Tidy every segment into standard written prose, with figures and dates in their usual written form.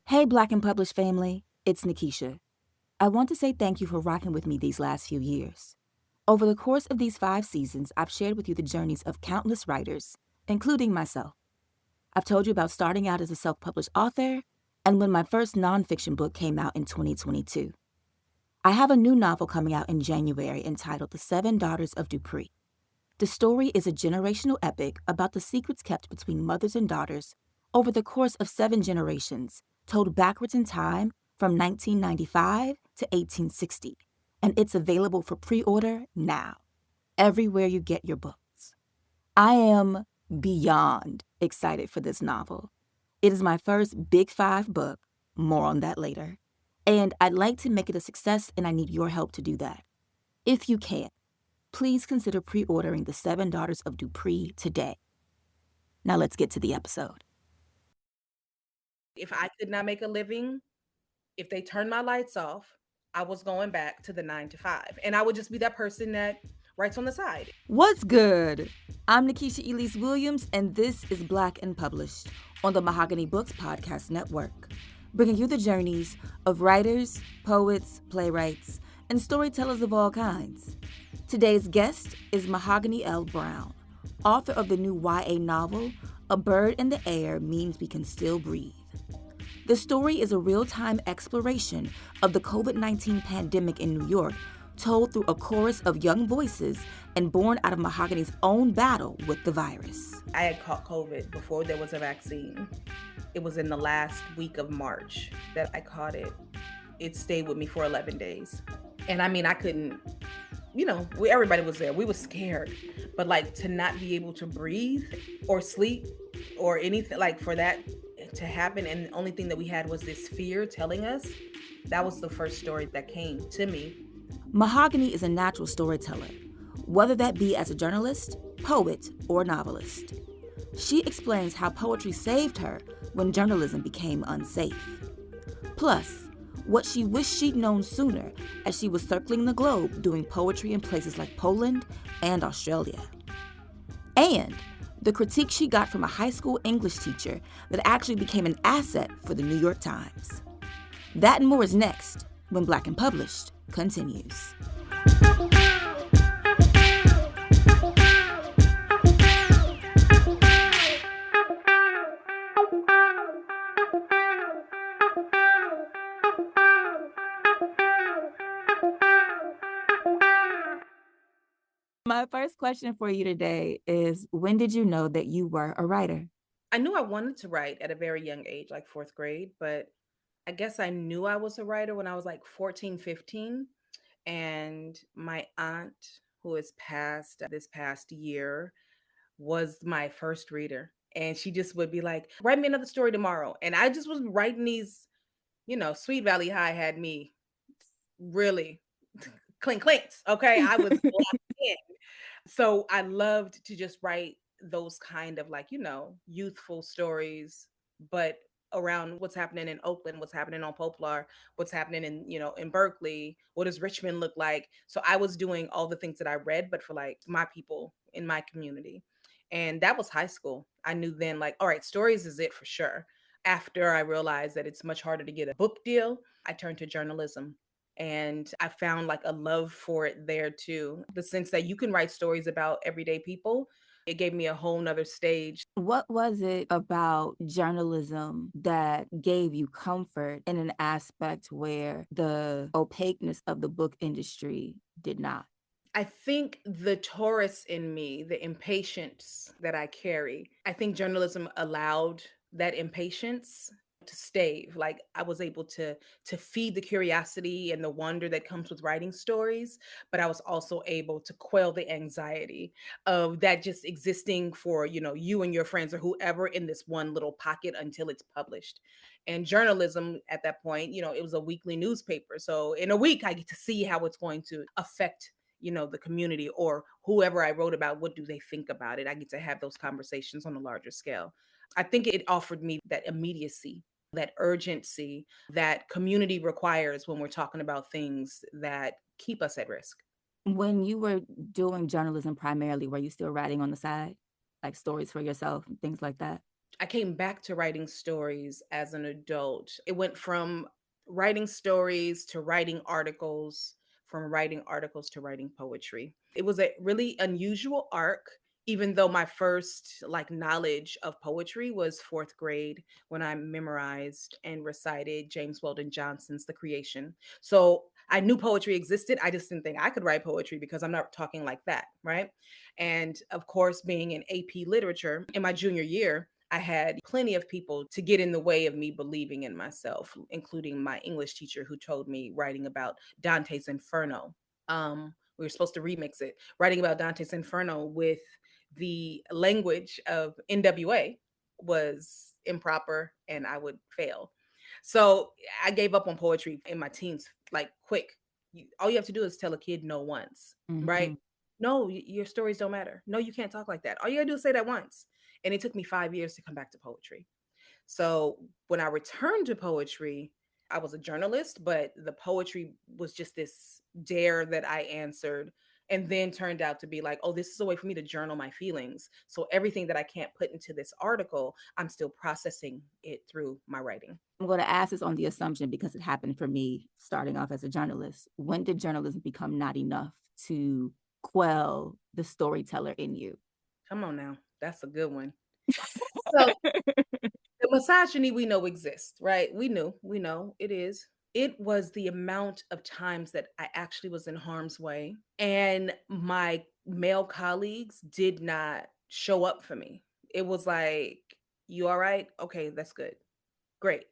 Hey, Black and Published family, it's Nikisha. I want to say thank you for rocking with me these last few years. Over the course of these 5 seasons, I've shared with you the journeys of countless writers, including myself. I've told you about starting out as a self-published author and when my first nonfiction book came out in 2022. I have a new novel coming out in January entitled The Seven Daughters of Dupree. The story is a generational epic about the secrets kept between mothers and daughters over the course of 7 generations, told backwards in time from 1995 to 1860, and it's available for pre-order now, everywhere you get your books. I am beyond excited for this novel. It is my first Big 5 book, more on that later, and I'd like to make it a success, and I need your help to do that. If you can, please consider pre-ordering The Seven Daughters of Dupree today. Now let's get to the episode. If I could not make a living, if they turned my lights off, I was going back to the 9 to 5. And I would just be that person that writes on the side. What's good? I'm Nikisha Elise Williams, and this is Black and Published on the Mahogany Books Podcast Network, bringing you the journeys of writers, poets, playwrights, and storytellers of all kinds. Today's guest is Mahogany L. Browne, author of the new YA novel, A Bird in the Air Means We Can Still Breathe. The story is a real-time exploration of the COVID-19 pandemic in New York, told through a chorus of young voices and born out of Mahogany's own battle with the virus. I had caught COVID before there was a vaccine. It was in the last week of March that I caught it. It stayed with me for 11 days. And I mean, I couldn't, everybody was there. We were scared. But like to not be able to breathe or sleep or anything, like for that to happen, and the only thing that we had was this fear telling us, that was the first story that came to me. Mahogany is a natural storyteller, whether that be as a journalist, poet, or novelist. She explains how poetry saved her when journalism became unsafe. Plus, what she wished she'd known sooner as she was circling the globe doing poetry in places like Poland and Australia. And the critique she got from a high school English teacher that actually became an asset for the New York Times. That and more is next when Black and Published continues. My first question for you today is, when did you know that you were a writer? I knew I wanted to write at a very young age, like fourth grade, but I guess I knew I was a writer when I was like 14, 15. And my aunt, who has passed this past year, was my first reader. And she just would be like, write me another story tomorrow. And I just was writing these, Sweet Valley High had me really clink clinks. Okay. I was locked in. So I loved to just write those kind of like, youthful stories, but around what's happening in Oakland, what's happening on Poplar, what's happening in Berkeley, what does Richmond look like? So I was doing all the things that I read, but for like my people in my community. And that was high school. I knew then, like, all right, stories is it for sure. After I realized that it's much harder to get a book deal, I turned to journalism. And I found like a love for it there too. The sense that you can write stories about everyday people. It gave me a whole nother stage. What was it about journalism that gave you comfort in an aspect where the opaqueness of the book industry did not? I think the Taurus in me, the impatience that I carry, I think journalism allowed that impatience to stave. Like I was able to feed the curiosity and the wonder that comes with writing stories, but I was also able to quell the anxiety of that just existing for, you and your friends or whoever in this one little pocket until it's published. And journalism at that point, it was a weekly newspaper. So in a week I get to see how it's going to affect the community or whoever I wrote about. What do they think about it? I get to have those conversations on a larger scale. I think it offered me that immediacy, that urgency that community requires when we're talking about things that keep us at risk. When you were doing journalism primarily, were you still writing on the side? Like stories for yourself and things like that? I came back to writing stories as an adult. It went from writing stories to writing articles, from writing articles to writing poetry. It was a really unusual arc, even though my first like knowledge of poetry was fourth grade when I memorized and recited James Weldon Johnson's The Creation. So I knew poetry existed. I just didn't think I could write poetry because I'm not talking like that, right? And of course, being in AP literature in my junior year, I had plenty of people to get in the way of me believing in myself, including my English teacher who told me writing about Dante's Inferno. We were supposed to remix it, writing about Dante's Inferno with the language of NWA was improper and I would fail. So I gave up on poetry in my teens, like quick. All you have to do is tell a kid no once, right? Mhm. No, your stories don't matter. No, you can't talk like that. All you gotta do is say that once. And it took me 5 years to come back to poetry. So when I returned to poetry, I was a journalist, but the poetry was just this dare that I answered and then turned out to be like, oh, this is a way for me to journal my feelings. So everything that I can't put into this article, I'm still processing it through my writing. I'm going to ask this on the assumption because it happened for me starting off as a journalist. When did journalism become not enough to quell the storyteller in you? Come on now. That's a good one. So the misogyny we know exists, right? We know it is. It was the amount of times that I actually was in harm's way and my male colleagues did not show up for me. It was like, you all right? Okay, that's good. Great.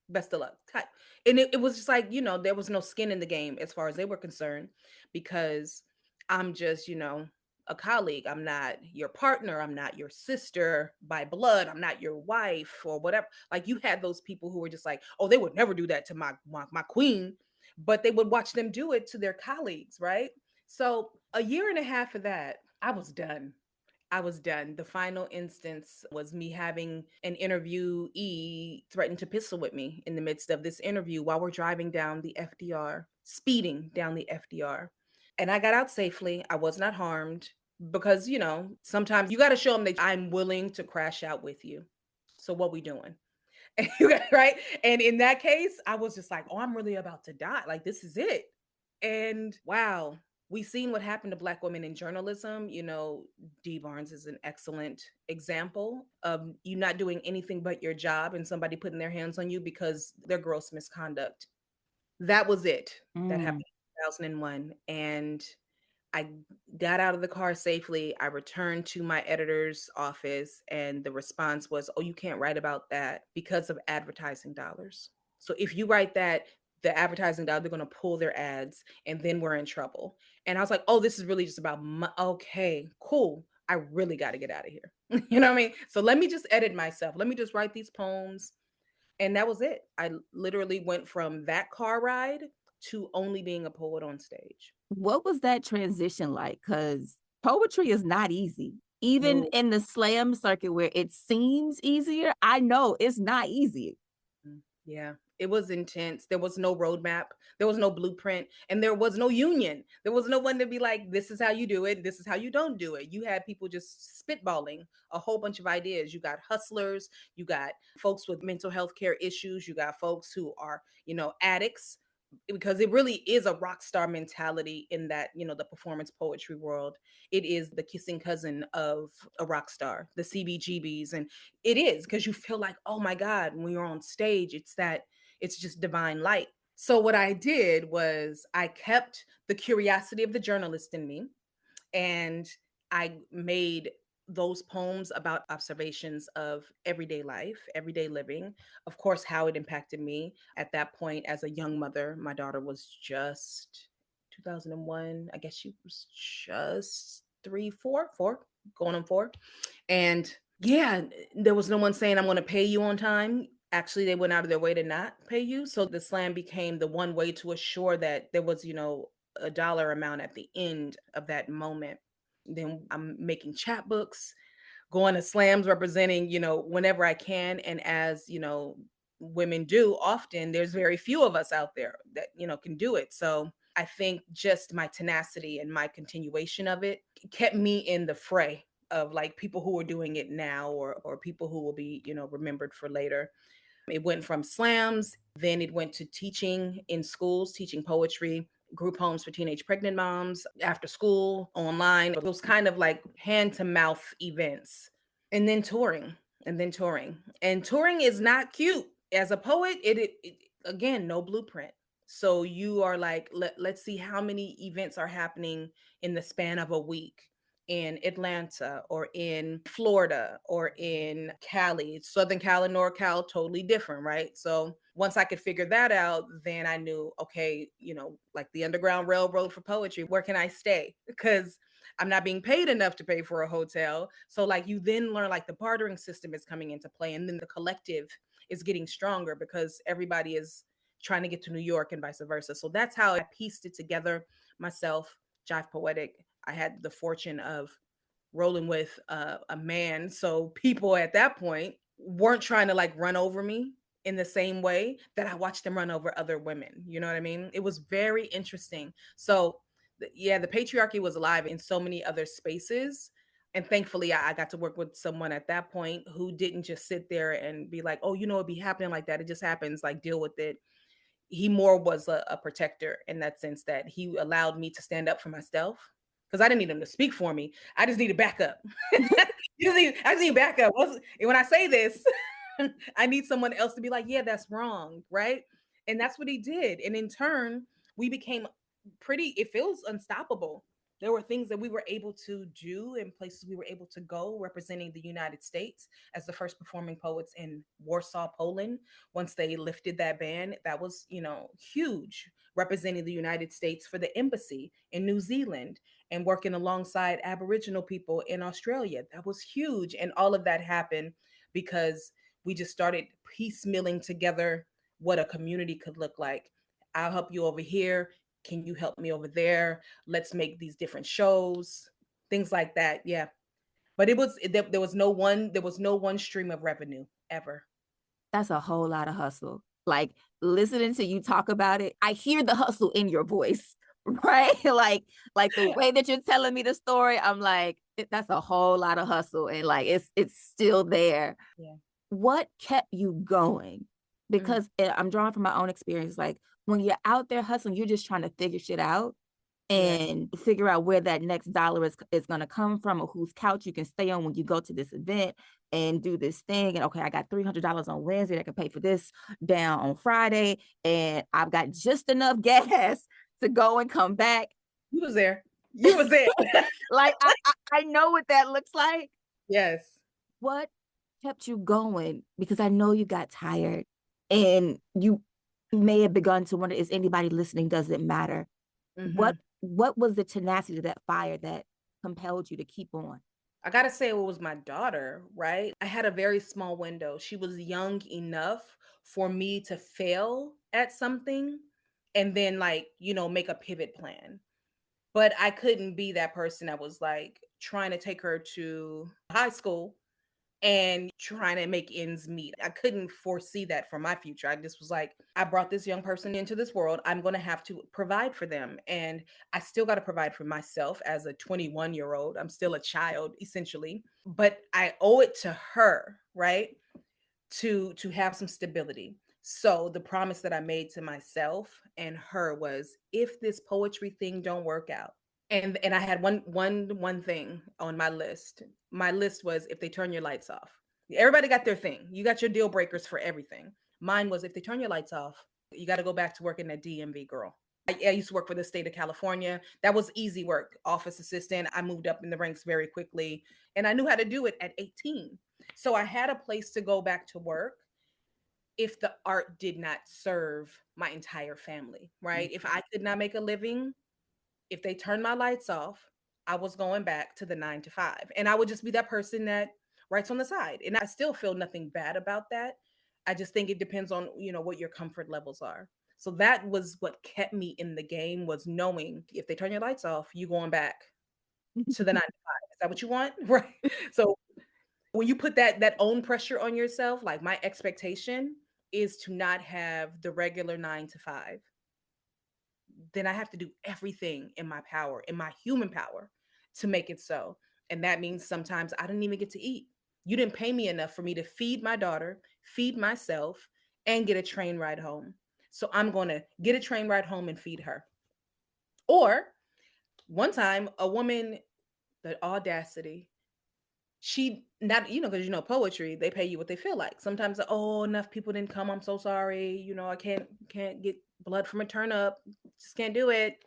Best of luck. Cut. And it was just like, there was no skin in the game as far as they were concerned because I'm just, a colleague. I'm not your partner. I'm not your sister by blood. I'm not your wife or whatever. Like you had those people who were just like, oh, they would never do that to my queen, but they would watch them do it to their colleagues, right? So a year and a half of that, I was done. I was done. The final instance was me having an interviewee threaten to pistol whip me in the midst of this interview while we're driving down the FDR, speeding down the FDR. And I got out safely. I was not harmed because, sometimes you got to show them that I'm willing to crash out with you. So what we doing? Right? And in that case, I was just like, "Oh, I'm really about to die. Like this is it." And wow, we've seen what happened to Black women in journalism. Dee Barnes is an excellent example of you not doing anything but your job and somebody putting their hands on you because their gross misconduct. That was it. That Mm. happened in 2001. And I got out of the car safely. I returned to my editor's office, and the response was, oh, you can't write about that because of advertising dollars. So if you write that, the advertising dollar, they're going to pull their ads, and then we're in trouble. And I was like, oh, this is really just about, okay, cool. I really got to get out of here. You know what I mean? So let me just edit myself. Let me just write these poems. And that was it. I literally went from that car ride to only being a poet on stage. What was that transition like? Because poetry is not easy. Even No. in the slam circuit where it seems easier, I know it's not easy. Yeah, it was intense. There was no roadmap, there was no blueprint, and there was no union. There was no one to be like, this is how you do it, this is how you don't do it. You had people just spitballing a whole bunch of ideas. You got hustlers, you got folks with mental health care issues, you got folks who are, addicts. Because it really is a rock star mentality in that, the performance poetry world. It is the kissing cousin of a rock star, the CBGBs. And it is because you feel like, oh my God, when you're on stage, it's just divine light. So what I did was I kept the curiosity of the journalist in me and I made those poems about observations of everyday life, everyday living, of course, how it impacted me at that point as a young mother. My daughter was just 2001. I guess she was just four, going on four. And yeah, there was no one saying, I'm going to pay you on time. Actually, they went out of their way to not pay you. So the slam became the one way to assure that there was, a dollar amount at the end of that moment. Then I'm making chapbooks, going to slams representing, whenever I can. And as, women do often, there's very few of us out there that, can do it. So I think just my tenacity and my continuation of it kept me in the fray of like people who are doing it now, or people who will be, remembered for later. It went from slams, then it went to teaching in schools, teaching poetry, group homes for teenage pregnant moms, after school, online. It was kind of like hand to mouth events. And then touring, and then touring. And touring is not cute. As a poet, it again, no blueprint. So you are like, let's see how many events are happening in the span of a week in Atlanta or in Florida or in Cali. Southern Cal and NorCal, totally different, right? So once I could figure that out, then I knew, okay, like the Underground Railroad for poetry, where can I stay? Because I'm not being paid enough to pay for a hotel. So like you then learn like the bartering system is coming into play, and then the collective is getting stronger because everybody is trying to get to New York and vice versa. So that's how I pieced it together myself. Jive Poetic. I had the fortune of rolling with a man, so people at that point weren't trying to like run over me in the same way that I watched them run over other women. You know what I mean? It was very interesting. So yeah, the patriarchy was alive in so many other spaces. And thankfully, I got to work with someone at that point who didn't just sit there and be like, oh, it'd be happening like that. It just happens, like, deal with it. He more was a protector in that sense, that he allowed me to stand up for myself because I didn't need him to speak for me. I just need backup. I just need backup. And when I say this, I need someone else to be like, yeah, that's wrong, right? And that's what he did. And in turn, we became it feels unstoppable. There were things that we were able to do and places we were able to go representing the United States as the first performing poets in Warsaw, Poland. Once they lifted that ban, that was, huge, representing the United States for the embassy in New Zealand and working alongside Aboriginal people in Australia. That was huge. And all of that happened because we just started piecemealing together what a community could look like. I'll help you over here. Can you help me over there? Let's make these different shows, things like that. Yeah. But there was no one stream of revenue ever. That's a whole lot of hustle. Like listening to you talk about it, I hear the hustle in your voice, right? like the way that you're telling me the story, I'm like, that's a whole lot of hustle, and like it's still there. Yeah. What kept you going? Mhm. Because I'm drawing from my own experience. Like when you're out there hustling, you're just trying to figure shit out Yes. and figure out where that next dollar is going to come from, or whose couch you can stay on when you go to this event and do this thing. And okay, I got $300 on Wednesday that can pay for this down on Friday, and I've got just enough gas to go and come back. You was there. You was there. Like I know what that looks like. Yes. What kept you going? Because I know you got tired and you may have begun to wonder, is anybody listening? Does it matter? What Hmm. what was the tenacity of that fire that compelled you to keep on? I gotta say, it was my daughter, right? I had a very small window. She was young enough for me to fail at something and then, like, make a pivot plan. But I couldn't be that person that was like trying to take her to high school and trying to make ends meet. I couldn't foresee that for my future. I just was like, I brought this young person into this world. I'm going to have to provide for them. And I still got to provide for myself as a 21-year-old. I'm still a child essentially, but I owe it to her, right? To have some stability. So the promise that I made to myself and her was, if this poetry thing don't work out, and I had one thing on my list. My list was, if they turn your lights off. Everybody got their thing. You got your deal breakers for everything. Mine was, if they turn your lights off, you got to go back to working at DMV, girl. I used to work for the state of California. That was easy work, office assistant. I moved up in the ranks very quickly, and I knew how to do it at 18. So I had a place to go back to work if the art did not serve my entire family, right? If I could not make a living, if they turned my lights off, I was going back to the 9 to 5. And I would just be that person that writes on the side. And I still feel nothing bad about that. I just think it depends on, what your comfort levels are. So that was what kept me in the game, was knowing if they turn your lights off, you going back to the 9 to 5. Is that what you want? Right. So when you put that own pressure on yourself, like, my expectation is to not have the regular 9 to 5, then I have to do everything in my power, in my human power, to make it so. And that means sometimes I didn't even get to eat. You didn't pay me enough for me to feed my daughter, feed myself, and get a train ride home. So I'm going to get a train ride home and feed her. Or one time, a woman, the audacity, she not, because poetry, they pay you what they feel like. Sometimes, oh, enough people didn't come. I'm so sorry. I can't get blood from a turnip. Just can't do it.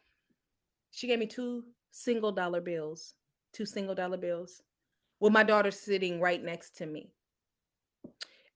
She gave me $2 single bills, $2 single bills, with my daughter sitting right next to me.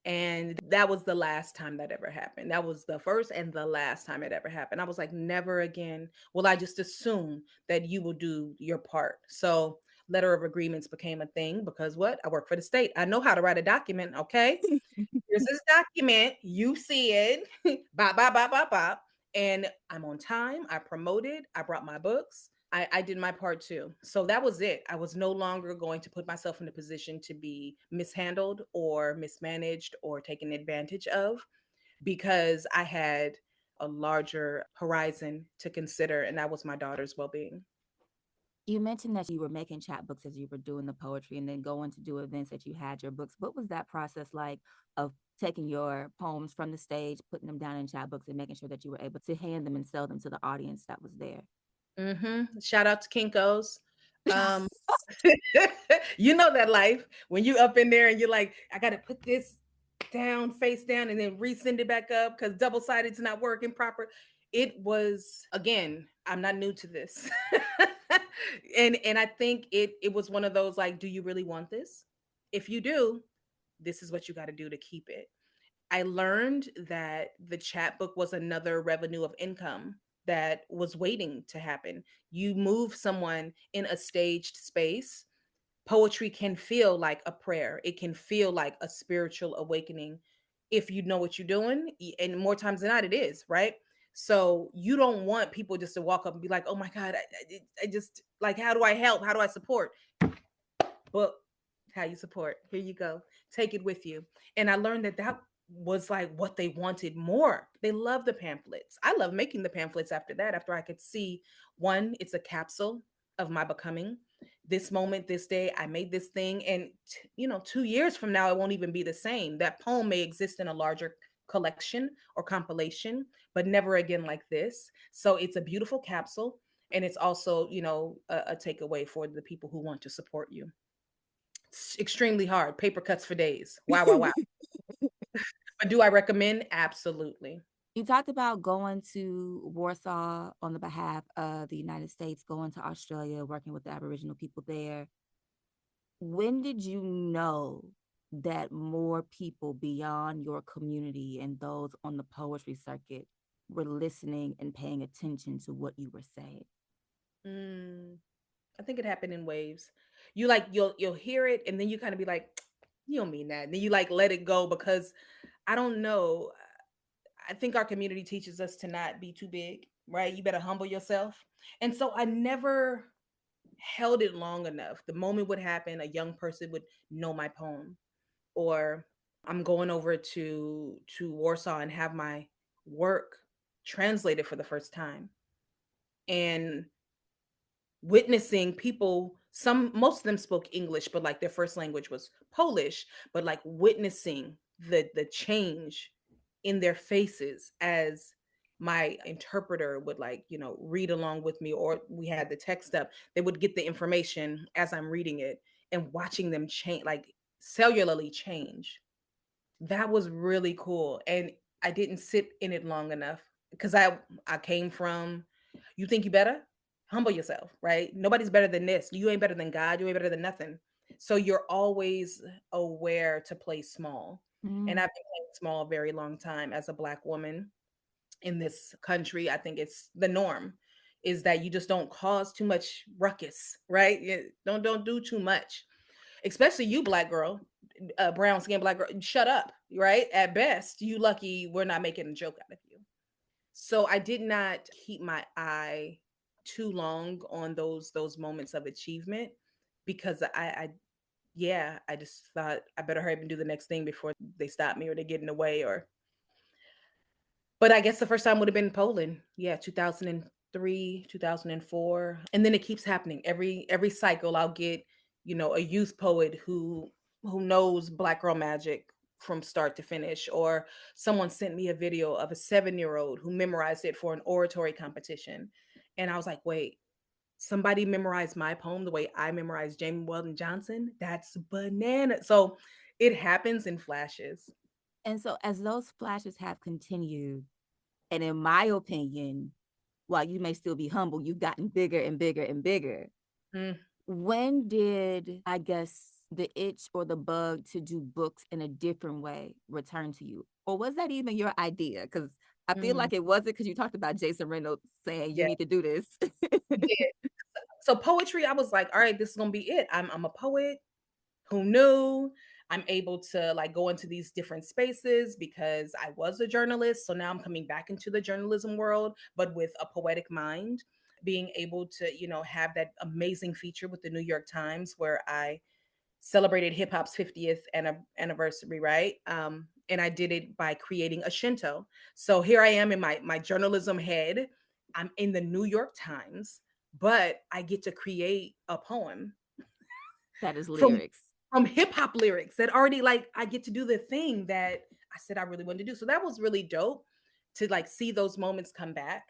And that was the last time that ever happened. That was the first and the last time it ever happened. I was like, never again will I just assume that you will do your part. So letter of agreements became a thing because what? I work for the state. I know how to write a document. Okay. Here's this document. You see it. Bop, bop, bop, bop, bop. And I'm on time. I promoted. I brought my books. I did my part too. So that was it. I was no longer going to put myself in a position to be mishandled or mismanaged or taken advantage of, because I had a larger horizon to consider, and that was my daughter's well being. You mentioned that you were making chapbooks as you were doing the poetry and then going to do events that you had your books. What was that process like of taking your poems from the stage, putting them down in chapbooks, and making sure that you were able to hand them and sell them to the audience that was there? Shout out to Kinko's. Um, you know that life when you up in there and you're like, I got to put this down, face down, and then resend it back up because double sided's not working proper. It was, again, I'm not new to this, and I think it was one of those like, do you really want this? If you do, this is what you got to do to keep it. I learned that the chat book was another revenue of income that was waiting to happen. You move someone in a staged space. Poetry can feel like a prayer, it can feel like a spiritual awakening if you know what you're doing. And more times than not, it is, right? So you don't want people just to walk up and be like, oh my God, I just like, how do I help? How do I support? Book, how you support. Here you go. Take it with you. And I learned that that was like what they wanted more. They love the pamphlets. I love making the pamphlets after that, after I could see, one, it's a capsule of my becoming. This moment, this day, I made this thing. And, 2 years from now, it won't even be the same. That poem may exist in a larger collection or compilation, but never again like this. So it's a beautiful capsule. And it's also, a takeaway for the people who want to support you. It's extremely hard. Paper cuts for days. Wow, wow, wow. But do I recommend? Absolutely. You talked about going to Warsaw on the behalf of the United States, going to Australia, working with the Aboriginal people there. When did you know that more people beyond your community and those on the poetry circuit were listening and paying attention to what you were saying? Mm, I think it happened in waves. You like you'll hear it and then you kind of be like, you don't mean that. And then you like let it go because I don't know. I think our community teaches us to not be too big, right? You better humble yourself. And so I never held it long enough. The moment would happen, a young person would know my poem, or I'm going over to Warsaw and have my work translated for the first time. And witnessing people, some most of them spoke English, but like their first language was Polish, but like witnessing the change in their faces as my interpreter would like, read along with me, or we had the text up, they would get the information as I'm reading it, and watching them change, like cellularly change. That was really cool, and I didn't sit in it long enough because I came from, you think you better? Humble yourself, right? Nobody's better than this. You ain't better than God. You ain't better than nothing. So you're always aware to play small. And Mm. I've been playing small a very long time as a Black woman in this country. I think it's the norm is that you just don't cause too much ruckus, right? Don't do too much, especially you, Black girl, brown skin Black girl. Shut up, right? At best, you lucky we're not making a joke out of you. So I did not keep my eye too long on those moments of achievement because I yeah, I just thought I better hurry up and do the next thing before they stop me or they get in the way. Or but I guess the first time would have been Poland. Yeah, 2003, 2004. And then it keeps happening. Every cycle I'll get a youth poet who knows Black Girl Magic from start to finish, or someone sent me a video of a 7-year-old who memorized it for an oratory competition. And I was like, wait, somebody memorized my poem the way I memorized Jamie Weldon Johnson? That's banana. So it happens in flashes. And so, as those flashes have continued, and in my opinion, while you may still be humble, you've gotten bigger and bigger and bigger. Mm, When did, I guess, the itch or the bug to do books in a different way return to you? Or was that even your idea? Because I feel mm, like it wasn't, because you talked about Jason Reynolds saying you yeah, need to do this. he did. So poetry, I was like, all right, this is gonna be it. I'm a poet. Who knew? I'm able to like go into these different spaces because I was a journalist. So now I'm coming back into the journalism world, but with a poetic mind, being able to, have that amazing feature with the New York Times where I celebrated hip hop's 50th anniversary, right? And I did it by creating a Shinto. So here I am in my journalism head. I'm in the New York Times, but I get to create a poem That is from lyrics. hip hop lyrics that already like I get to do the thing that I said I really wanted to do. So that was really dope to like see those moments come back.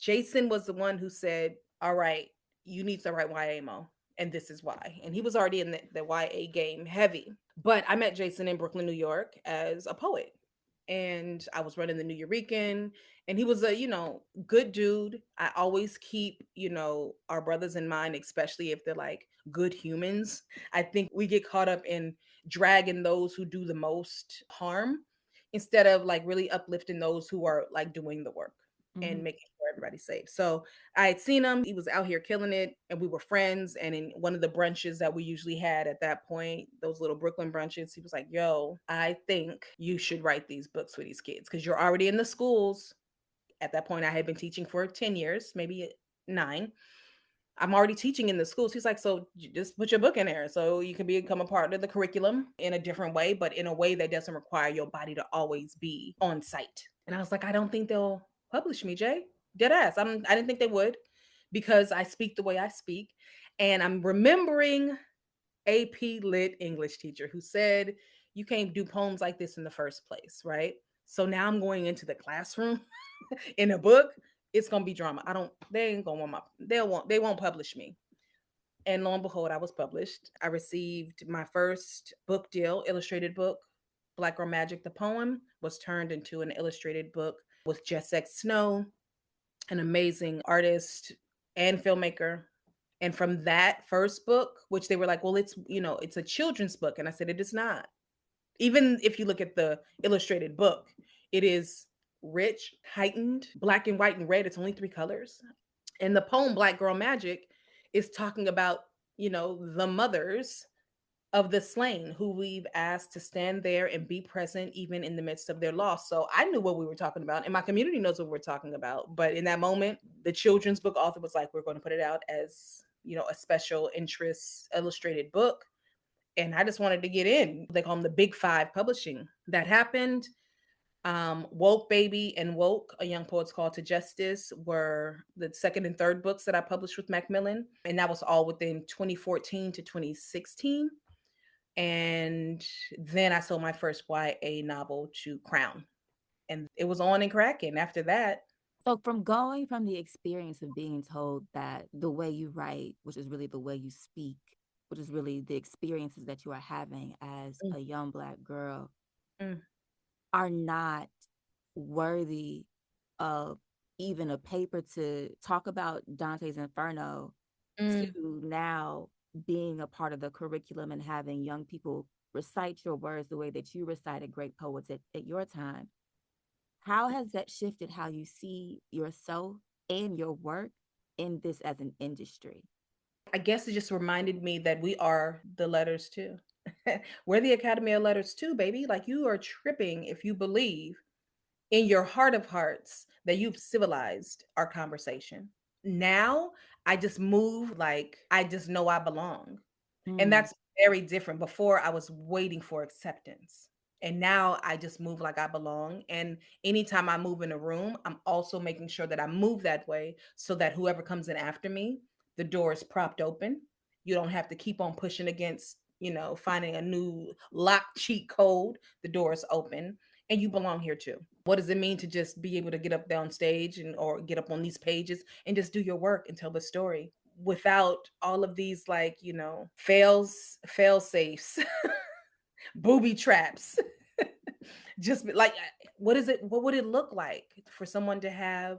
Jason was the one who said, "All right, you need to write YA and this is why." And he was already in the YA game heavy. But I met Jason in Brooklyn, New York as a poet. And I was running the New Eurekan, and he was a, good dude. I always keep, our brothers in mind, especially if they're like good humans. I think we get caught up in dragging those who do the most harm instead of like really uplifting those who are like doing the work and Mhm. making sure everybody's safe. So I had seen him. He was out here killing it, and we were friends. And in one of the brunches that we usually had at that point, those little Brooklyn brunches, he was like, "Yo, I think you should write these books for these kids because you're already in the schools." At that point, I had been teaching for 10 years, maybe 9. I'm already teaching in the schools. He's like, "So just put your book in there so you can become a part of the curriculum in a different way, but in a way that doesn't require your body to always be on site." And I was like, "I don't think they'll publish me, Jay." Dead ass. I didn't think they would because I speak the way I speak. And I'm remembering AP Lit English teacher who said, "You can't do poems like this in the first place, right?" So now I'm going into the classroom in a book. It's gonna be drama. I don't. They ain't gonna want my. They won't publish me. And lo and behold, I was published. I received my first book deal, illustrated book. Black Girl Magic, the poem, was turned into an illustrated book with Jess X Snow, an amazing artist and filmmaker. And from that first book, which they were like, "Well, it's a children's book." And I said, "It is not." Even if you look at the illustrated book, it is rich, heightened, black and white and red. It's only 3 colors. And the poem Black Girl Magic is talking about, the mothers of the slain who we've asked to stand there and be present even in the midst of their loss. So I knew what we were talking about, and my community knows what we're talking about. But in that moment, the children's book author was like, "We're going to put it out as, a special interest illustrated book." And I just wanted to get in. They call them the Big Five Publishing. That happened. Woke Baby and Woke, A Young Poet's Call to Justice, were the second and third books that I published with Macmillan. And that was all within 2014 to 2016. And then I sold my first YA novel to Crown. And it was on and cracking after that. So, from going from the experience of being told that the way you write, which is really the way you speak, which is really the experiences that you are having as Mm, a young Black girl, mm, are not worthy of even a paper to talk about Dante's Inferno, mm. to now being a part of the curriculum and having young people recite your words the way that you recited great poets at your time. How has that shifted how you see yourself and your work in this as an industry? I guess it just reminded me that we are the letters too. We're the Academy of Letters too, baby. Like you are tripping if you believe in your heart of hearts that you've civilized our conversation. Now I just move like I just know I belong. And Mm. that's very different. Before I was waiting for acceptance. And now I just move like I belong. And anytime I move in a room, I'm also making sure that I move that way so that whoever comes in after me, the door is propped open You don't have to keep on pushing against, finding a new lock cheat code. The door is open and you belong here too. What does it mean to just be able to get up there on stage and or get up on these pages and just do your work and tell the story without all of these, like, fail safes, booby traps. Just like, what would it look like for someone to have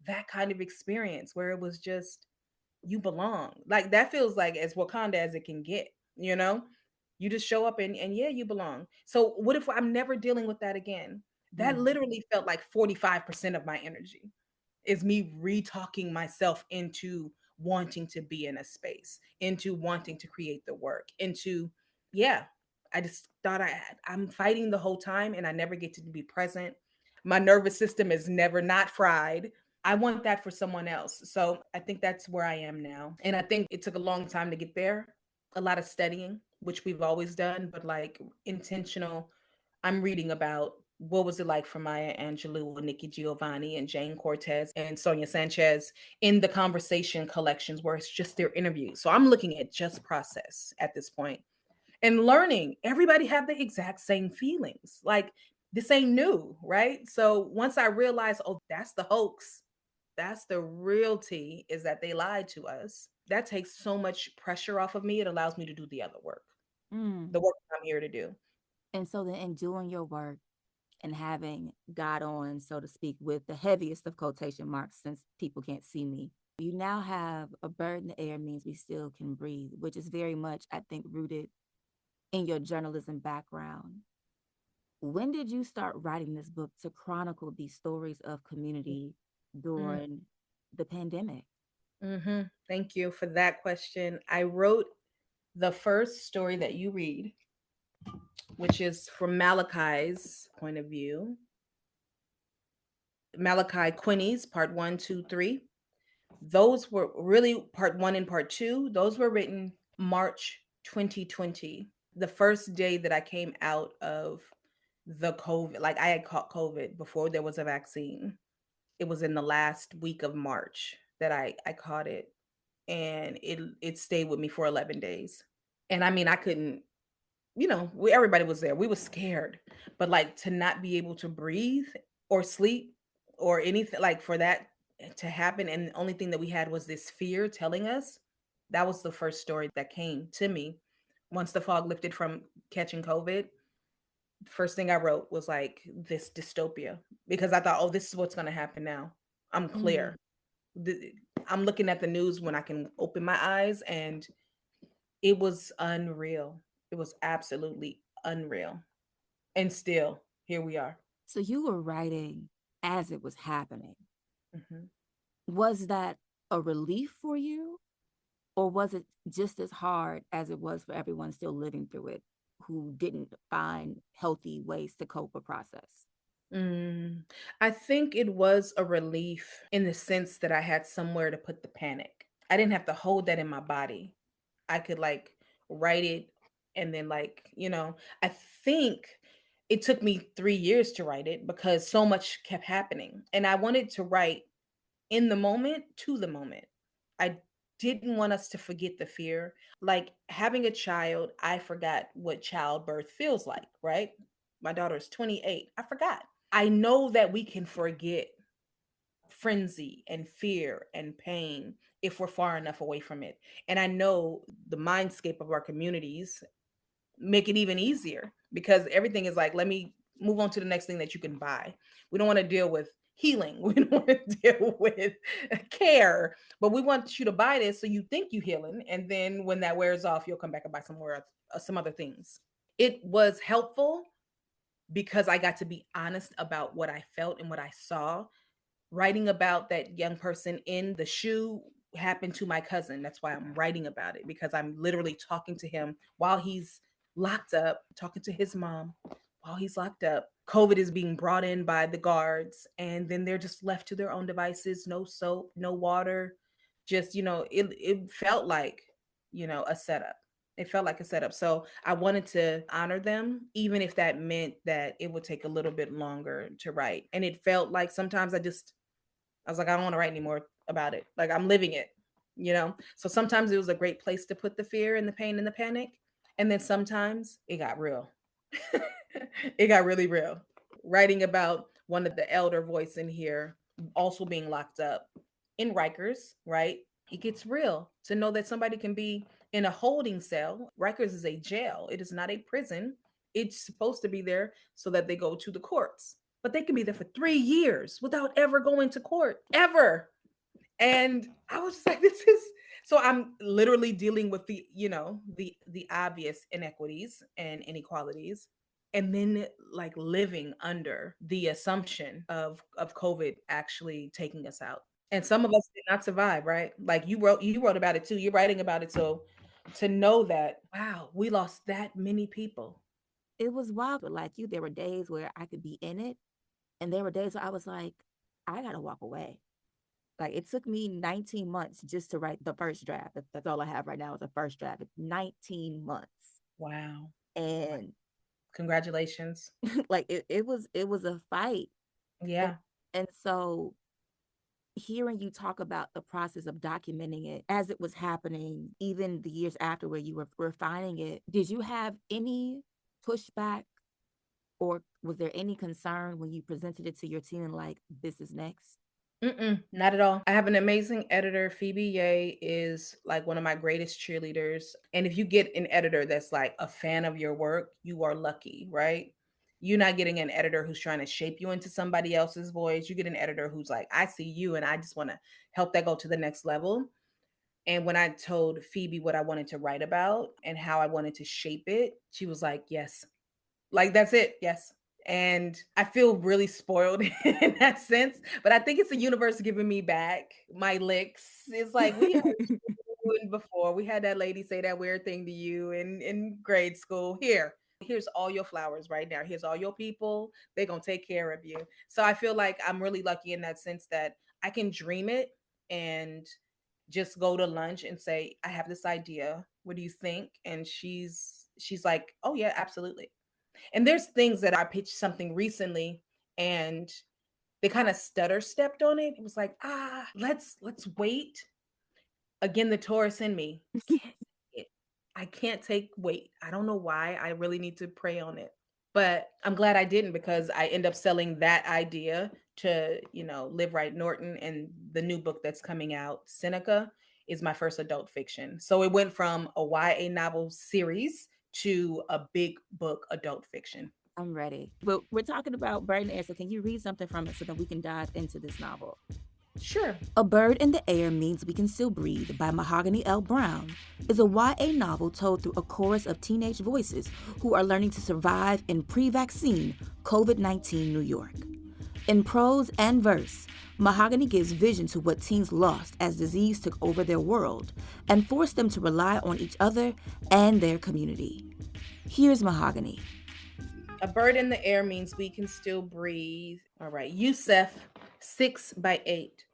that kind of experience where it was just you belong? Like, that feels like as Wakanda as it can get, you know? You just show up and yeah, you belong. So what if I'm never dealing with that again? That Mm. literally felt like 45% of my energy is me re-talking myself into wanting to be in a space, into wanting to create the work, into, yeah, I just thought I'm fighting the whole time and I never get to be present. My nervous system is never not fried. I want that for someone else. So I think that's where I am now. And I think it took a long time to get there. A lot of studying, which we've always done, but like intentional. I'm reading about what was it like for Maya Angelou, Nikki Giovanni, and Jane Cortez and Sonia Sanchez in the conversation collections where it's just their interviews. So I'm looking at just process at this point and learning. Everybody have the exact same feelings. Like, this ain't new, right? So once I realized, oh, that's the hoax, that's the realty, is that they lied to us. That takes so much pressure off of me. It allows me to do the other work, Mm. the work I'm here to do. And so then in doing your work and having God on, so to speak, with the heaviest of quotation marks, since people can't see me, you now have a bird in the air means we still can breathe, which is very much, I think, rooted in your journalism background. When did you start writing this book to chronicle these stories of community during the pandemic? Mm-hmm. Thank you for that question. I wrote the first story that you read, which is from Malachi's point of view. Malachi Quinney's part one, two, three. Those were really part one and part two. Those were written March 2020, the first day that I came out of the COVID. Like, I had caught COVID before there was a vaccine. It was in the last week of March that I caught it, and it stayed with me for 11 days. And I mean, I couldn't, everybody was there. We were scared, but like, to not be able to breathe or sleep or anything, like, for that to happen, and the only thing that we had was this fear telling us. That was the first story that came to me once the fog lifted from catching COVID. First thing I wrote was like this dystopia, because I thought, oh, this is what's going to happen now. I'm Mm. clear. I'm looking at the news when I can open my eyes, and it was unreal. It was absolutely unreal. And still, here we are. So you were writing as it was happening. Mhm. Was that a relief for you? Or was it just as hard as it was for everyone still living through it who didn't find healthy ways to cope or process? Mm, I think it was a relief in the sense that I had somewhere to put the panic. I didn't have to hold that in my body. I could, like, write it, and then, like, I think it took me 3 years to write it because so much kept happening. And I wanted to write in the moment to the moment. I didn't want us to forget the fear. Like, having a child, I forgot what childbirth feels like, right? My daughter is 28. I forgot. I know that we can forget frenzy and fear and pain if we're far enough away from it. And I know the mindscape of our communities make it even easier because everything is like, let me move on to the next thing that you can buy. We don't want to deal with healing. We don't want to deal with care, but we want you to buy this so you think you healing, and then when that wears off, you'll come back and buy some other things. It was helpful because I got to be honest about what I felt and what I saw. Writing about that young person in the shoe happened to my cousin. That's why I'm writing about it, because I'm literally talking to him while he's locked up, talking to his mom while he's locked up. COVID is being brought in by the guards, and then they're just left to their own devices. No soap, no water. Just, it felt like, a setup. It felt like a setup. So I wanted to honor them, even if that meant that it would take a little bit longer to write. And it felt like sometimes I was like, I don't want to write anymore about it. Like, I'm living it. you know? So sometimes it was a great place to put the fear and the pain and the panic. And then sometimes it got real. It got really real. Writing about one of the elder voice in here also being locked up in Rikers, right? It gets real to know that somebody can be in a holding cell. Rikers is a jail, it is not a prison. It's supposed to be there so that they go to the courts, but they can be there for 3 years without ever going to court, ever. And I was just like, this is so I'm literally dealing with the, the obvious inequities and inequalities. And then like living under the assumption of COVID actually taking us out. And some of us did not survive, right? Like you wrote about it too. You're writing about it. So to know that, wow, we lost that many people. It was wild, but like you, there were days where I could be in it, and there were days where I was like, I gotta walk away. Like it took me 19 months just to write the first draft. That's all I have right now is a first draft. It's 19 months. Wow. And Congratulations. like it was a fight. And, Yeah. and so hearing you talk about the process of documenting it as it was happening, even the years after where you were refining it, did you have any pushback or was there any concern when you presented it to your team and like, this is next? Mm-mm, not at all. I have an amazing editor. Phoebe Ye is like one of my greatest cheerleaders. And if you get an editor that's like a fan of your work, you are lucky, right? You're not getting an editor who's trying to shape you into somebody else's voice. You get an editor who's like, I see you and I just want to help that go to the next level. And when I told Phoebe what I wanted to write about and how I wanted to shape it, she was like, yes, like that's it. Yes. And I feel really spoiled in that sense, but I think it's the universe giving me back my licks. It's like we heard you before. We had that lady say that weird thing to you in grade school. Here's all your flowers right now. Here's all your people. They're gonna take care of you. So I feel like I'm really lucky in that sense that I can dream it and just go to lunch and say, I have this idea. What do you think? And she's like, oh yeah, absolutely. And there's things that I pitched something recently and they kind of stutter stepped on it. It was like, let's wait. Again, the Taurus in me can't take it. I can't take wait. I don't know why. I really need to pray on it. But I'm glad I didn't because I end up selling that idea to, Live Right Norton and the new book that's coming out, Seneca, is my first adult fiction. So it went from a YA novel series to a big book adult fiction. I'm ready. But we're talking about Bird in the Air, so can you read something from it so that we can dive into this novel? Sure. A Bird in the Air Means We Can Still Breathe by Mahogany Browne is a YA novel told through a chorus of teenage voices who are learning to survive in pre-vaccine COVID-19 New York. In prose and verse, Mahogany gives vision to what teens lost as disease took over their world and forced them to rely on each other and their community. Here's Mahogany. A bird in the air means we can still breathe. All right. Yusef, 6 by 8.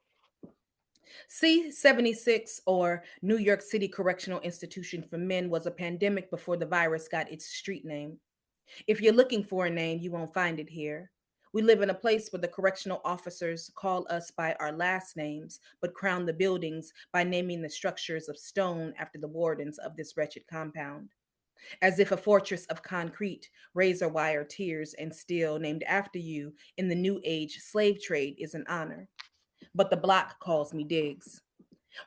C76, or New York City Correctional Institution for Men, was a pandemic before the virus got its street name. If you're looking for a name, you won't find it here. We live in a place where the correctional officers call us by our last names, but crown the buildings by naming the structures of stone after the wardens of this wretched compound. As if a fortress of concrete, razor wire, tears, and steel named after you in the new age slave trade is an honor. But the block calls me Diggs.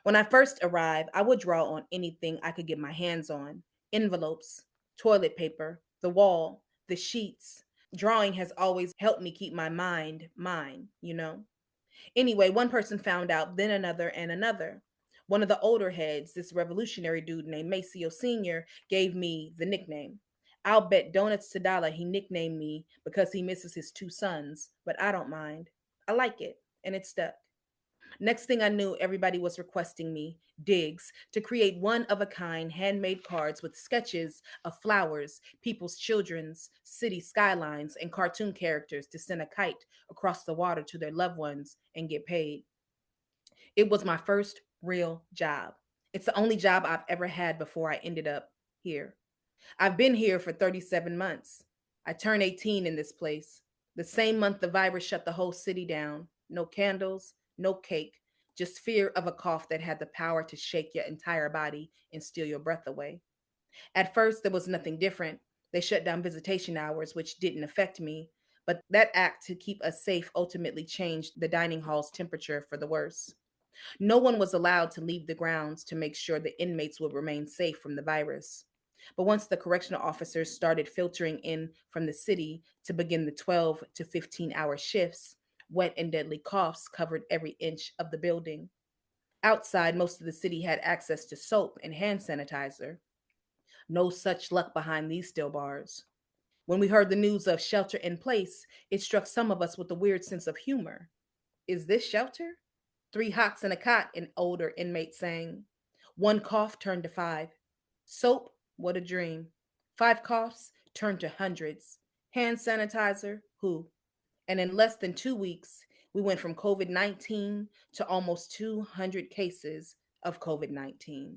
When I first arrived, I would draw on anything I could get my hands on: envelopes, toilet paper, the wall, the sheets. Drawing has always helped me keep my mind mine. Anyway, one person found out, then another and another. One of the older heads, this revolutionary dude named Maceo Sr., gave me the nickname. I'll bet donuts to dollar he nicknamed me because he misses his two sons, but I don't mind. I like it, and it stuck. Next thing I knew, everybody was requesting me, Diggs, to create one of a kind handmade cards with sketches of flowers, people's children's city skylines, and cartoon characters to send a kite across the water to their loved ones and get paid. It was my first real job. It's the only job I've ever had before I ended up here. I've been here for 37 months. I turned 18 in this place. The same month the virus shut the whole city down. No candles, no cake, just fear of a cough that had the power to shake your entire body and steal your breath away. At first, there was nothing different. They shut down visitation hours, which didn't affect me, but that act to keep us safe ultimately changed the dining hall's temperature for the worse. No one was allowed to leave the grounds to make sure the inmates would remain safe from the virus. But once the correctional officers started filtering in from the city to begin the 12 to 15-hour shifts, wet and deadly coughs covered every inch of the building. Outside, most of the city had access to soap and hand sanitizer. No such luck behind these steel bars. When we heard the news of shelter in place, it struck some of us with a weird sense of humor. Is this shelter? Three hots and a cot, an older inmate sang. One cough turned to five. Soap, what a dream. Five coughs turned to hundreds. Hand sanitizer, who? And in less than 2 weeks, we went from COVID-19 to almost 200 cases of COVID-19.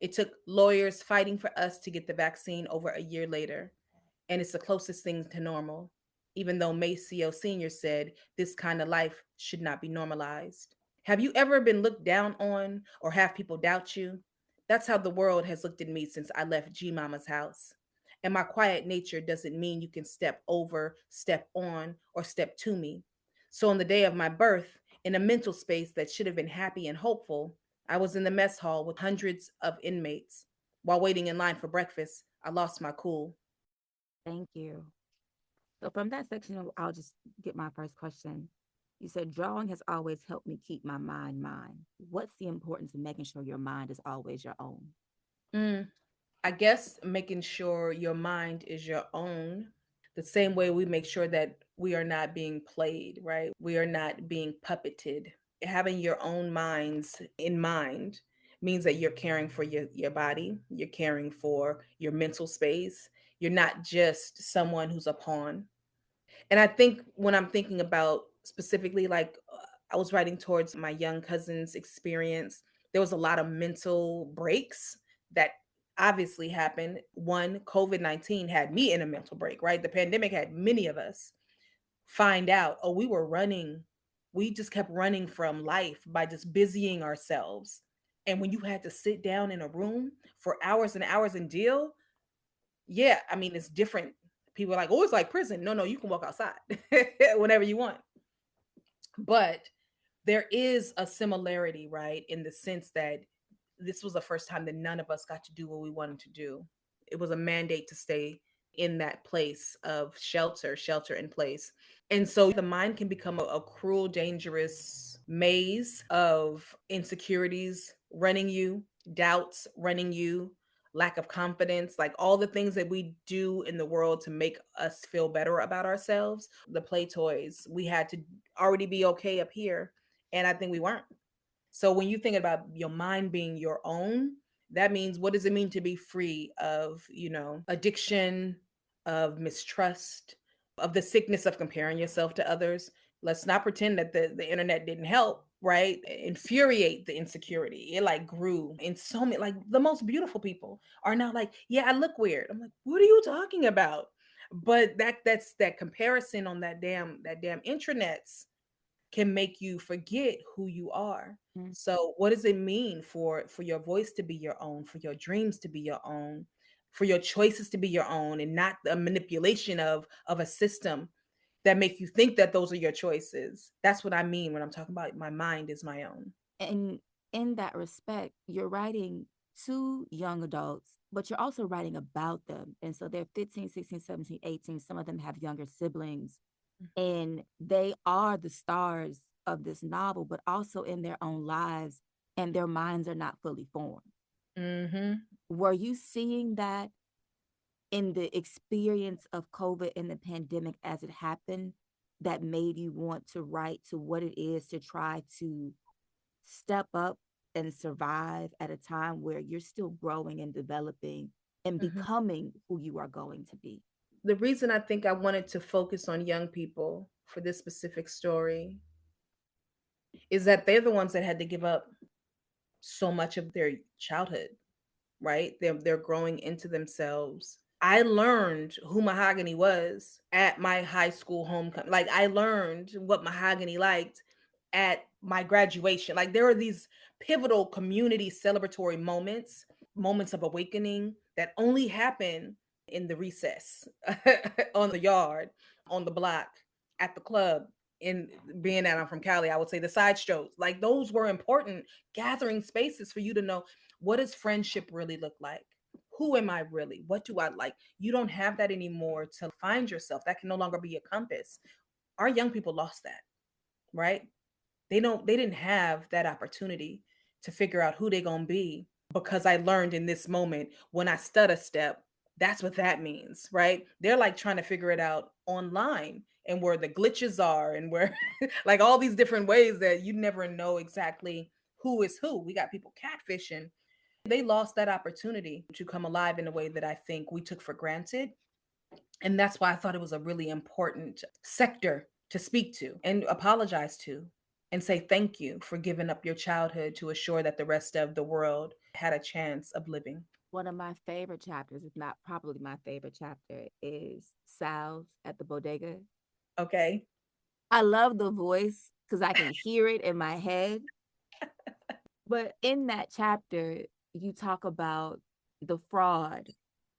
It took lawyers fighting for us to get the vaccine over a year later, and it's the closest thing to normal, even though Maceo Sr. said this kind of life should not be normalized. Have you ever been looked down on or have people doubt you? That's how the world has looked at me since I left G Mama's house. And my quiet nature doesn't mean you can step over, step on, or step to me. So on the day of my birth, in a mental space that should have been happy and hopeful, I was in the mess hall with hundreds of inmates. While waiting in line for breakfast, I lost my cool. Thank you. So from that section, I'll just get my first question. You said drawing has always helped me keep my mind mine. What's the importance of making sure your mind is always your own? Mm, I guess making sure your mind is your own, the same way we make sure that we are not being played, right? We are not being puppeted. Having your own minds in mind means that you're caring for your body, you're caring for your mental space. You're not just someone who's a pawn. And I think when I'm thinking about specifically, like I was writing towards my young cousin's experience, there was a lot of mental breaks that obviously happened. One, COVID-19 had me in a mental break, right? The pandemic had many of us find out, oh, we were running. We just kept running from life by just busying ourselves. And when you had to sit down in a room for hours and hours and deal, yeah, I mean, it's different. People are like, oh, it's like prison. No, no, you can walk outside whenever you want. But there is a similarity, right? In the sense that this was the first time that none of us got to do what we wanted to do. It was a mandate to stay in that place of shelter, shelter in place. And so the mind can become a cruel, dangerous maze of insecurities running you, doubts running you, lack of confidence, like all the things that we do in the world to make us feel better about ourselves. The play toys, we had to already be okay up here. And I think we weren't. So when you think about your mind being your own, that means what does it mean to be free of, addiction, of mistrust, of the sickness of comparing yourself to others? Let's not pretend that the internet didn't help, right? Infuriate the insecurity. It like grew in so many, like the most beautiful people are now like, yeah, I look weird. I'm like, what are you talking about? But that's that comparison on that damn intranets can make you forget who you are. Mm. So what does it mean for your voice to be your own, for your dreams to be your own, for your choices to be your own and not a manipulation of a system that make you think that those are your choices? That's what I mean when I'm talking about my mind is my own. And in that respect, you're writing to young adults, but you're also writing about them. And so they're 15, 16, 17, 18. Some of them have younger siblings, and they are the stars of this novel, but also in their own lives, and their minds are not fully formed. Mhm. Were you seeing that in the experience of COVID and the pandemic as it happened that made you want to write to what it is to try to step up and survive at a time where you're still growing and developing and Mhm. becoming who you are going to be? The reason I think I wanted to focus on young people for this specific story is that they're the ones that had to give up so much of their childhood, right? They're growing into themselves. I learned who Mahogany was at my high school homecoming. Like I learned what Mahogany liked at my graduation. Like there are these pivotal community celebratory moments, moments of awakening that only happen in the recess, on the yard, on the block, at the club. In being that I'm from Cali, I would say the side shows. Like those were important gathering spaces for you to know, what does friendship really look like? Who am I really? What do I like? You don't have that anymore to find yourself. That can no longer be a compass. Our young people lost that, right? They didn't have that opportunity to figure out who they're gonna be, because I learned in this moment when I stud a step, that's what that means, right? They're like trying to figure it out online, and where the glitches are, and where like all these different ways that you never know exactly who is who. We got people catfishing. They lost that opportunity to come alive in a way that I think we took for granted. And that's why I thought it was a really important sector to speak to and apologize to, and say thank you for giving up your childhood to assure that the rest of the world had a chance of living. One of my favorite chapters, if not probably my favorite chapter, is Sal's at the bodega. Okay. I love the voice because I can hear it in my head. But in that chapter, you talk about the fraud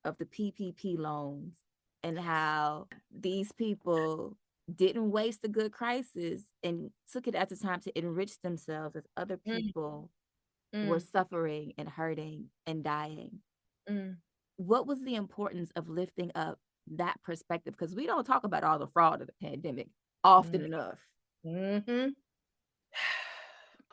of the PPP loans and how these people didn't waste a good crisis and took it as a time to enrich themselves as other Mm, people were mm, suffering and hurting and dying. mm, What was the importance of lifting up that perspective? Because we don't talk about all the fraud of the pandemic often mm, enough. mhm.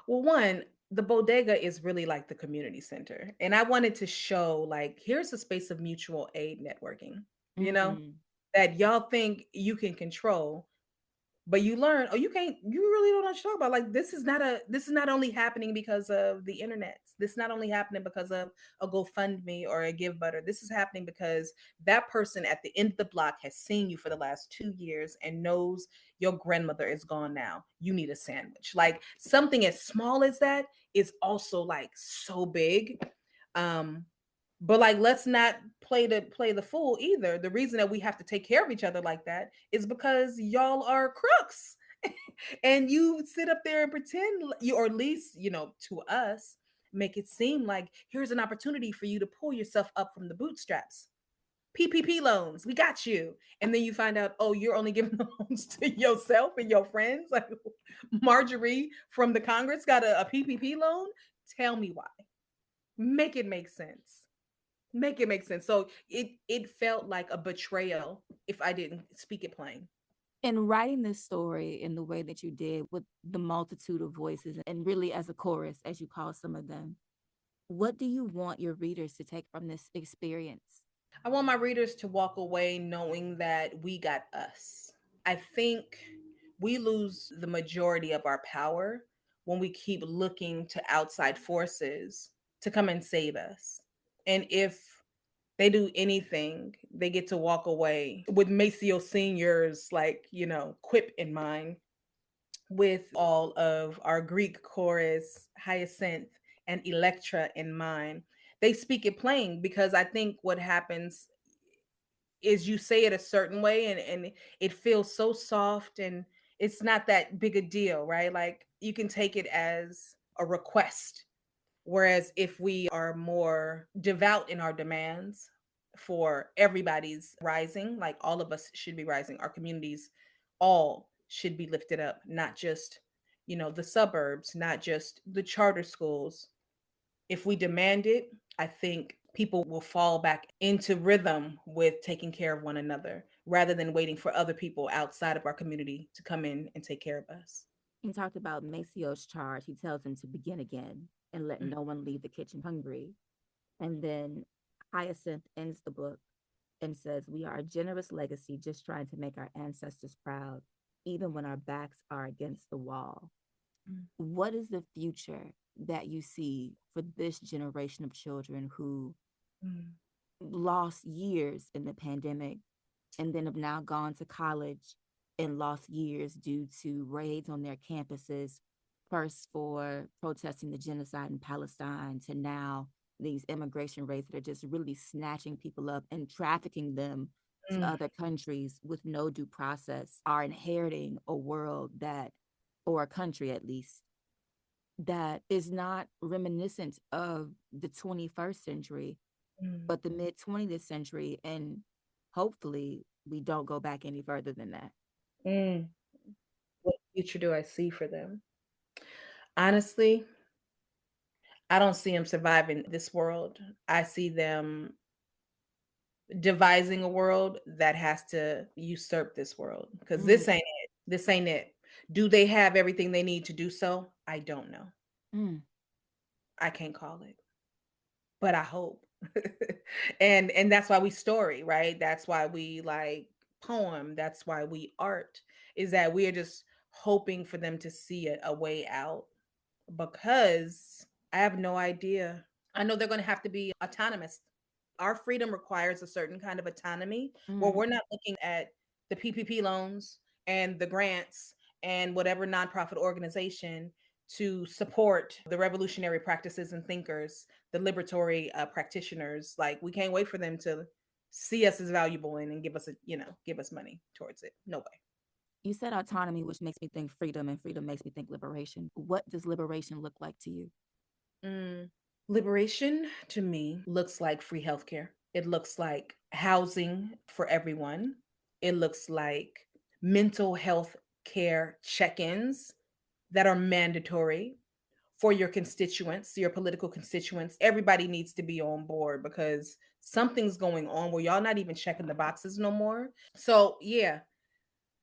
Well, one, the bodega is really like the community center. And I wanted to show, like, here's a space of mutual aid networking, you know, Mm. that y'all think you can control. But you learn, oh, you can't, you really don't know what to talk about. Like this is not only happening because of the internet. This is not only happening because of a GoFundMe or a Give Butter. This is happening because that person at the end of the block has seen you for the last 2 years and knows your grandmother is gone now. You need a sandwich. Like something as small as that is also like so big. Um, but like let's not play the fool either. The reason that we have to take care of each other like that is because y'all are crooks. And you sit up there and pretend you, or at least, to us, make it seem like here's an opportunity for you to pull yourself up from the bootstraps. PPP loans, we got you. And then you find out, oh, you're only giving the loans to yourself and your friends. Like Marjorie from the Congress got a PPP loan. Tell me why. Make it make sense. Make it make sense. So it felt like a betrayal if I didn't speak it plain. In writing this story in the way that you did with the multitude of voices and really as a chorus, as you call some of them, what do you want your readers to take from this experience? I want my readers to walk away knowing that we got us. I think we lose the majority of our power when we keep looking to outside forces to come and save us. And if they do anything, they get to walk away with Maceo Senior's, like, quip in mind, with all of our Greek chorus, Hyacinth and Electra in mind. They speak it plain, because I think what happens is you say it a certain way, and it feels so soft, and it's not that big a deal, right? Like you can take it as a request. Whereas if we are more devout in our demands for everybody's rising, like all of us should be rising, our communities all should be lifted up, not just, the suburbs, not just the charter schools. If we demand it, I think people will fall back into rhythm with taking care of one another rather than waiting for other people outside of our community to come in and take care of us. He talked about Maceo's charge. He tells him to begin again and let Mm, no one leave the kitchen hungry. And then Hyacinth ends the book and says, "We are a generous legacy just trying to make our ancestors proud, even when our backs are against the wall." mm, What is the future that you see for this generation of children who mm, lost years in the pandemic and then have now gone to college and lost years due to raids on their campuses, first for protesting the genocide in Palestine, to now these immigration raids that are just really snatching people up and trafficking them to mm, other countries with no due process, are inheriting a world that or a country at least, that is not reminiscent of the 21st century, Mm. but the mid 20th century. And hopefully, we don't go back any further than that. Mm. What future do I see for them? Honestly, I don't see them surviving this world. I see them devising a world that has to usurp this world because Mm, this ain't it. This ain't it. Do they have everything they need to do so? I don't know. mm. I can't call it, but I hope. And that's why we story, right? That's why we like poem. That's why we art. Is that we are just hoping for them to see a way out because I have no idea. I know they're going to have to be autonomous. Our freedom requires a certain kind of autonomy where Mm. we're not looking at the PPP loans and the grants and whatever nonprofit organization to support the revolutionary practices and thinkers, the liberatory practitioners. Like we can't wait for them to see us as valuable and give us give us money towards it. No way. You said autonomy, which makes me think freedom, and freedom makes me think liberation. What does liberation look like to you? Mm. Liberation to me looks like free healthcare. It looks like housing for everyone. It looks like mental health care check ins that are mandatory for your constituents, your political constituents. Everybody needs to be on board because something's going on where y'all not even checking the boxes no more. So, yeah,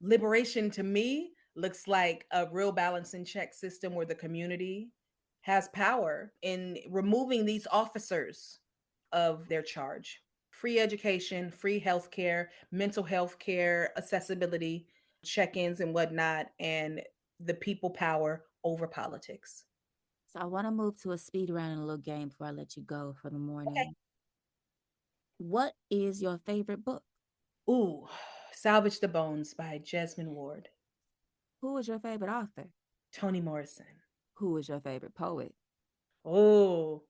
liberation to me looks like a real balance and check system where the community has power in removing these officers of their charge. Free education, free healthcare, mental health care, accessibility, check ins and whatnot, and the people power over politics. So I want to move to a speed round and a little game before I let you go for the Okay. morning. What is your favorite book? Ooh, Salvage the Bones by Jasmine Ward. Who is your favorite author? Toni Morrison. Who is your favorite poet? Oh,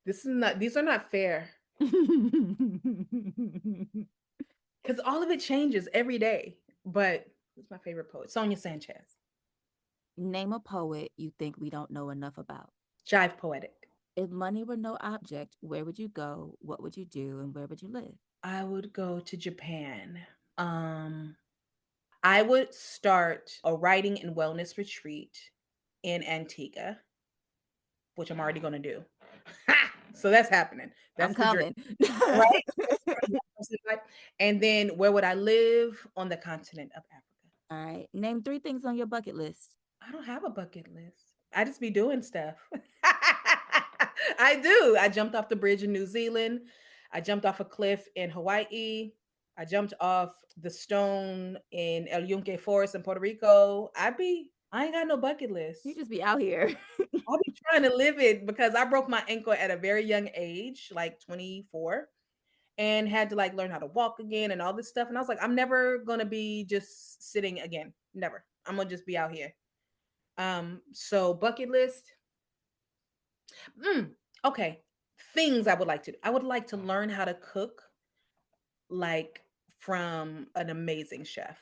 these are not fair because all of it changes every day. But who's my favorite poet? Sonia Sanchez. Name a poet you think we don't know enough about. Jive Poetic. If money were no object, where would you go? What would you do? And where would you live? I would go to Japan. I would start a writing and wellness retreat in Antigua, which I'm already going to do. So that's happening. I'm That's the dream, coming. right? And then where would I live? On the continent of Africa. All right. Name three things on your bucket list. I don't have a bucket list. I just be doing stuff. I do. I jumped off the bridge in New Zealand. I jumped off a cliff in Hawaii. I jumped off the stone in El Yunque Forest in Puerto Rico. I ain't got no bucket You list. just be out here. I'll be trying to live it because I broke my ankle at a very young age, like 24, and had to like learn how to walk again and all this stuff. And I was like, I'm never gonna be just sitting again. Never. I'm gonna just be out here. So bucket list. Mm, okay. Things I would like to do. I would like to learn how to cook like from an amazing chef.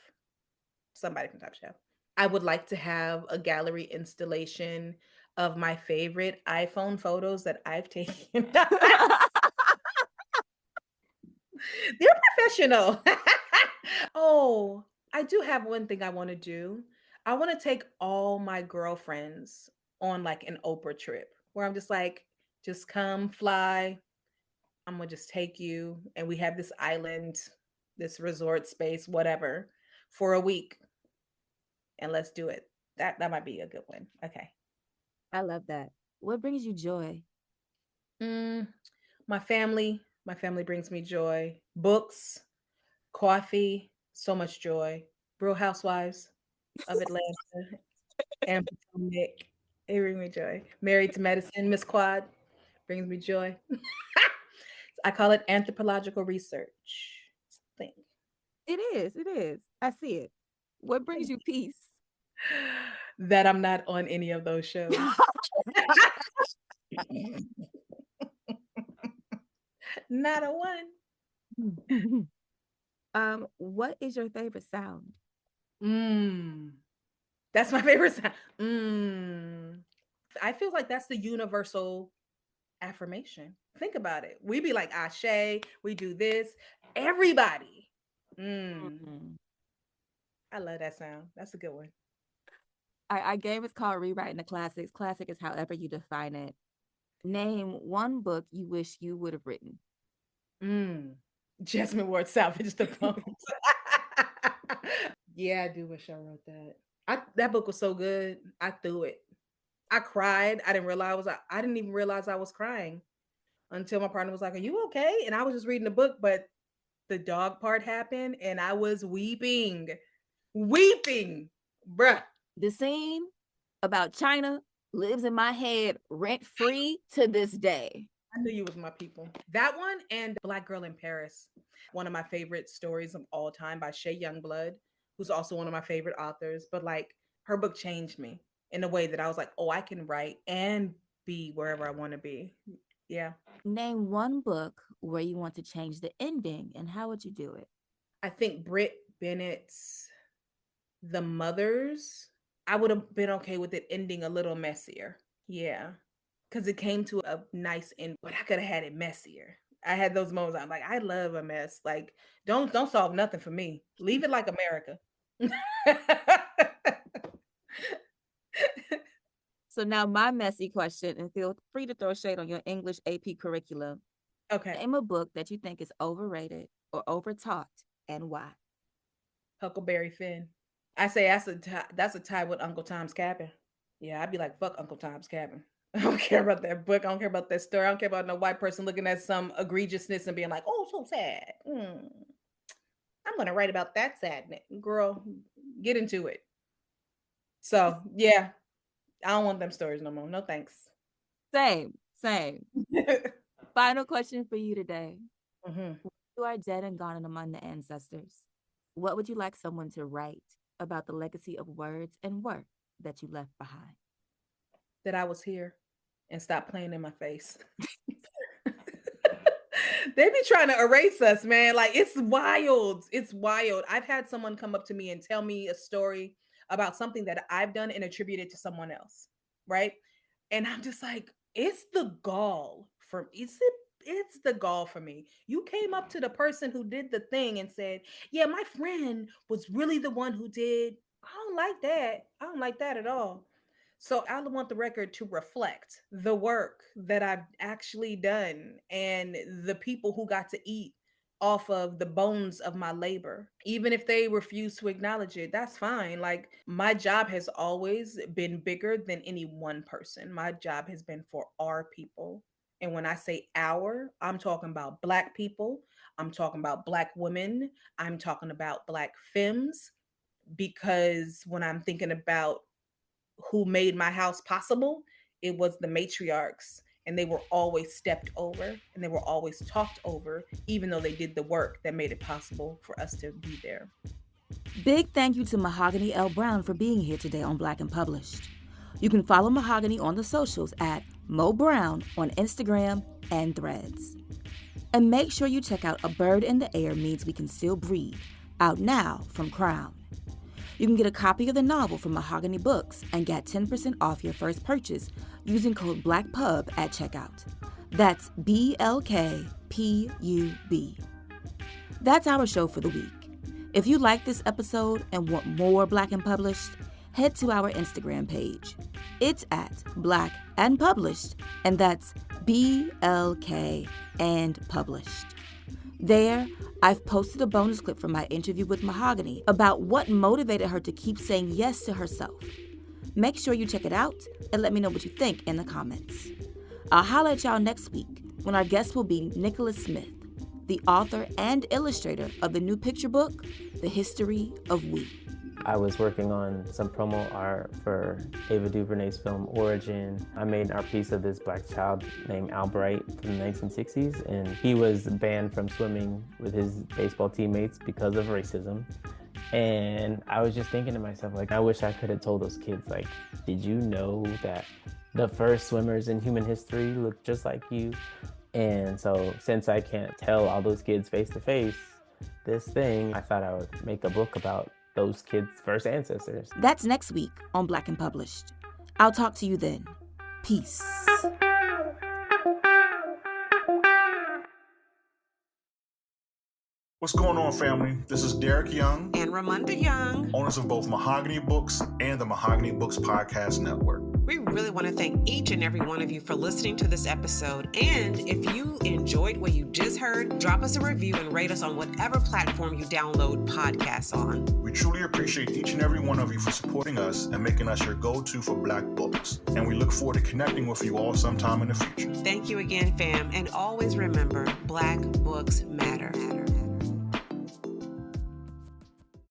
Somebody from Top Chef. I would like to have a gallery installation of my favorite iPhone photos that I've taken. They're professional. Oh, I do have one thing I want to do. I want to take all my girlfriends on like an Oprah trip where I'm just like, just come fly. I'm gonna just take you, and we have this island, this resort space, whatever, for a week, and let's do it. That might be a good one. Okay. I love that. What brings you joy? Mm, my family brings me joy. Books, coffee, so much joy. Real Housewives of Atlanta and Potomac, they bring me joy. Married to Medicine, Miss Quad brings me joy. I call it anthropological research. It's a thing. It is. It is. I see it. What brings you peace? That I'm not on any of those shows. Not a one. What is your favorite sound? Mm. That's my favorite sound. Mm. I feel like that's the universal affirmation. Think about it. We be like Ashe, we do this. Everybody. Mm. Mm. I love that sound. That's a good one. Our game is called Rewriting the Classics. Classic is however you define it. Name one book you wish you would have written. Mm. Jasmine Ward Salvage the Poems. Yeah, I do wish I wrote that. That book was so good. I threw it. I cried. I didn't even realize I was crying until my partner was like, "Are you okay?" And I was just reading the book, but the dog part happened and I was weeping. Weeping. Bruh. The scene about China lives in my head rent free to this day. I knew you was my people. That one and Black Girl in Paris. One of my favorite stories of all time by Shea Youngblood, who's also one of my favorite authors. But like her book changed me in a way that I was like, oh, I can write and be wherever I want to be. Yeah. Name one book where you want to change the ending, and how would you do it? I think Britt Bennett's The Mothers, I would have been okay with it ending a little messier. Yeah. Because it came to a nice end, but I could have had it messier. I had those moments. I'm like, I love a mess. Like, don't solve nothing for me. Leave it like America. So now my messy question, and feel free to throw shade on your English AP curriculum. Okay, Name a book that you think is overrated or overtaught, and why. Huckleberry Finn. I say that's a tie with Uncle Tom's Cabin. Yeah, I'd be like, fuck Uncle Tom's Cabin. I don't care about that book. I don't care about that story. I don't care about no white person looking at some egregiousness and being like, oh, so sad. I'm gonna write about that sadness. Girl, get into it. So yeah, I don't want them stories no more. No thanks. Same, same. Final question for you today. Mhm. You are dead and gone and among the ancestors. What would you like someone to write about the legacy of words and work that you left behind? That I was here and stop playing in my face. They be trying to erase us, man. Like it's wild. It's wild. I've had someone come up to me and tell me a story about something that I've done and attribute it to someone else, right? And I'm just like, it's the gall for it's the gall for me. You came up to the person who did the thing and said, "Yeah, my friend was really the one who did." I don't like that. I don't like that at all. So I want the record to reflect the work that I've actually done and the people who got to eat off of the bones of my labor. Even if they refuse to acknowledge it, that's fine. Like my job has always been bigger than any one person. My job has been for our people. And when I say our, I'm talking about Black people, I'm talking about Black women, I'm talking about Black femmes, because when I'm thinking about who made my house possible, it was the matriarchs. And they were always stepped over and they were always talked over, even though they did the work that made it possible for us to be there. Big thank you to Mahogany L. Browne for being here today on Black and Published. You can follow Mahogany on the socials at Mo Brown on Instagram and Threads. And make sure you check out A Bird in the Air Means We Can Still Breathe, out now from Crown. You can get a copy of the novel from Mahogany Books and get 10% off your first purchase using code BLACKPUB at checkout. That's BLKPUB. That's our show for the week. If you like this episode and want more Black and Published, head to our Instagram page. It's at Black and Published, and that's BLK and Published. There, I've posted a bonus clip from my interview with Mahogany about what motivated her to keep saying yes to herself. Make sure you check it out and let me know what you think in the comments. I'll holler at y'all next week when our guest will be Nicholas Smith, the author and illustrator of the new picture book, The History of We. I was working on some promo art for Ava DuVernay's film Origin. I made an art piece of this Black child named Albright from the 1960s, and he was banned from swimming with his baseball teammates because of racism. And I was just thinking to myself, like, I wish I could have told those kids, like, did you know that the first swimmers in human history looked just like you? And so since I can't tell all those kids face to face this thing, I thought I would make a book about those kids' first ancestors. That's next week on Black and Published. I'll talk to you then. Peace. What's going on, family? This is Derek Young and Ramunda Young, owners of both Mahogany Books and the Mahogany Books Podcast Network. We really want to thank each and every one of you for listening to this episode. And if you enjoyed what you just heard, drop us a review and rate us on whatever platform you download podcasts on. We truly appreciate each and every one of you for supporting us and making us your go-to for Black books. And we look forward to connecting with you all sometime in the future. Thank you again, fam. And always remember, Black books matter.